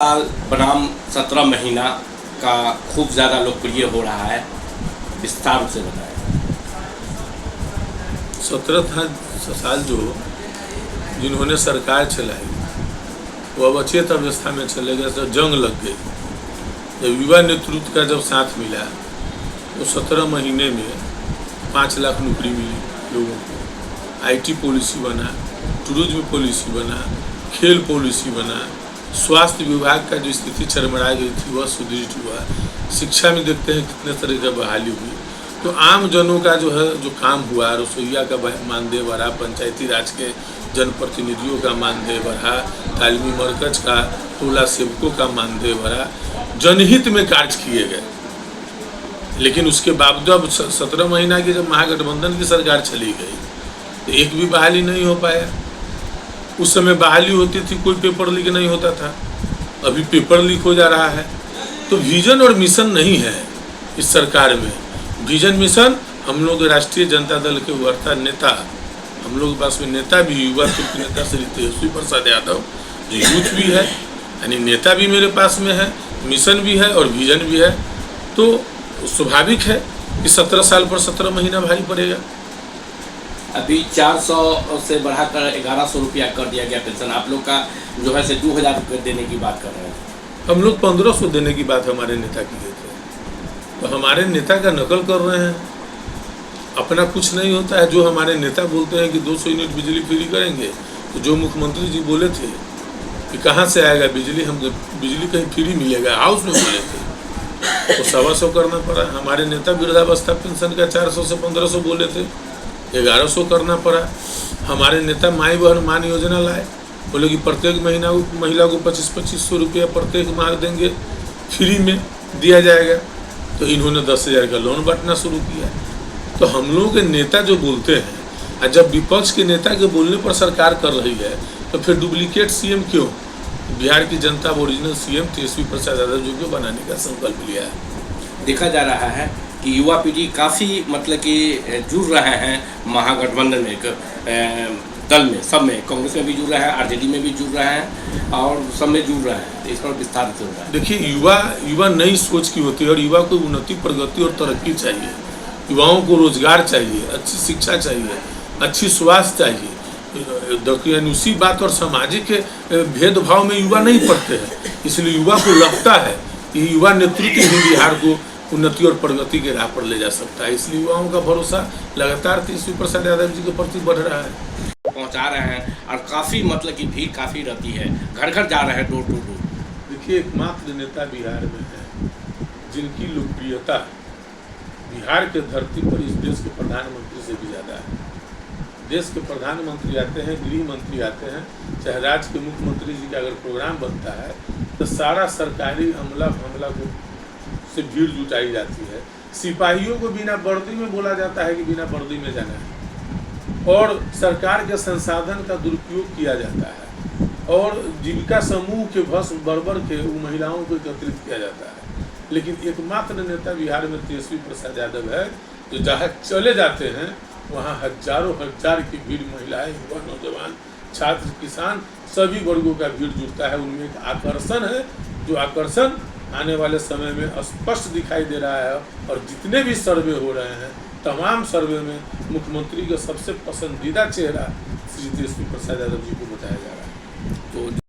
साल बनाम 17 महीना का खूब ज़्यादा लोकप्रिय हो रहा है, विस्तार से बताएं। 17 साल जो जिन्होंने सरकार चलाई वो अब अचेत अवस्था में चले गए, तो जंग लग गई। जब युवा नेतृत्व का जब साथ मिला तो 17 महीने में 5 लाख नौकरी मिली लोगों को। आईटी पॉलिसी बना, टूरिज्म पॉलिसी बना, खेल पॉलिसी बना, स्वास्थ्य विभाग का जो स्थिति चरमरा गई थी वह सुदृढ़ हुआ। शिक्षा में देखते हैं कितने तरह की बहाली हुई। तो आम जनों का जो है जो काम हुआ, रसोईया का मानदेय बढ़ा, पंचायती राज के जनप्रतिनिधियों का मानदेय बढ़ा, तालीमी मरकज का टोला सेवकों का मानदेय बढ़ा, जनहित में कार्य किए गए। लेकिन उसके बावजूद 17 महीना की जब महागठबंधन की सरकार चली गई तो एक भी बहाली नहीं हो पाया। उस समय बहाली होती थी, कोई पेपर लीक नहीं होता था, अभी पेपर लीक हो जा रहा है। तो विजन और मिशन नहीं है इस सरकार में। विजन मिशन हम लोग राष्ट्रीय जनता दल के उभरता नेता, हम लोग के पास में नेता भी युवा तुर्क नेता श्री तेजस्वी प्रसाद यादव जो यूथ भी है, यानी नेता भी मेरे पास में है, मिशन भी है और विजन भी है। तो स्वाभाविक है कि 17 साल पर 17 महीना भारी पड़ेगा। अभी 400 से बढ़ाकर 1100 रुपया कर दिया गया पेंशन। आप लोग का जो है से 2000 रुपये देने की बात कर रहे हैं। हम लोग 1500 देने की बात हमारे नेता की थे, तो हमारे नेता का नकल कर रहे हैं। अपना कुछ नहीं होता है। जो हमारे नेता बोलते हैं कि 200 यूनिट बिजली फ्री करेंगे, तो जो मुख्यमंत्री जी बोले थे कि कहाँ से आएगा बिजली, हम बिजली कहीं फ्री मिलेगा, हाउस में बोले थे, तो 125 करना पड़ा। हमारे नेता वृद्धावस्था पेंशन का 400 से 1500 बोले थे, 1100 करना पड़ा। हमारे नेता माई बहन मान योजना लाए, बोले कि प्रत्येक महिला को 2500 रुपया प्रत्येक माह देंगे, फ्री में दिया जाएगा। तो इन्होंने 10,000 का लोन बांटना शुरू किया। तो हम लोगों के नेता जो बोलते हैं, और जब विपक्ष के नेता के बोलने पर सरकार कर रही है, तो फिर डुप्लीकेट सीएम क्यों? बिहार की जनता ओरिजिनल सीएम तेजस्वी प्रसाद यादव जी को बनाने का संकल्प लिया है। देखा जा रहा है कि युवा पीढ़ी काफ़ी मतलब कि जुड़ रहे हैं महागठबंधन में, दल में, सब में, कांग्रेस में भी जुड़ रहे हैं, आरजेडी में भी जुड़ रहे हैं और सब में जुड़ रहे हैं। तो इस पर विस्तार से होगा। देखिए, युवा नई सोच की होती है और युवा को उन्नति, प्रगति और तरक्की चाहिए। युवाओं को रोजगार चाहिए, अच्छी शिक्षा चाहिए, अच्छी स्वास्थ्य चाहिए। देखिए, उसी बात और सामाजिक भेदभाव में युवा नहीं पढ़ते हैं। इसलिए युवा को लगता है कि युवा नेतृत्व ही बिहार को उन्नति और प्रगति के राह पर ले जा सकता है। इसलिए युवाओं का भरोसा लगातार तेजस्वी प्रसाद यादव जी के प्रति बढ़ रहा है। पहुंचा रहे हैं और काफ़ी मतलब कि भीड़ काफ़ी रहती है, घर घर जा रहे हैं, डोर टू डोर। देखिए, एकमात्र नेता बिहार में है जिनकी लोकप्रियता बिहार के धरती पर इस देश के प्रधानमंत्री से भी ज़्यादा है। देश के प्रधानमंत्री आते हैं, गृह मंत्री आते हैं, चाहे राज्य के मुख्यमंत्री जी का अगर प्रोग्राम बनता है तो सारा सरकारी अमला को से भीड़ जुटाई जाती है। सिपाहियों को बिना वर्दी में बोला जाता है कि बिना वर्दी में जाना है, और सरकार के संसाधन का दुरुपयोग किया जाता है, और जीविका समूह के भस्म बर्बर के महिलाओं को एकत्रित किया जाता है। लेकिन एकमात्र नेता बिहार में तेजस्वी प्रसाद यादव है जो जहाँ चले जाते हैं वहाँ हजारों हजार की भीड़, महिलाएं, युवा, नौजवान, छात्र, किसान, सभी वर्गों का भीड़ जुटता है। उनमें एक आकर्षण है, जो आकर्षण आने वाले समय में स्पष्ट दिखाई दे रहा है। और जितने भी सर्वे हो रहे हैं, तमाम सर्वे में मुख्यमंत्री का सबसे पसंदीदा चेहरा श्री तेजस्वी प्रसाद यादव जी को बताया जाए।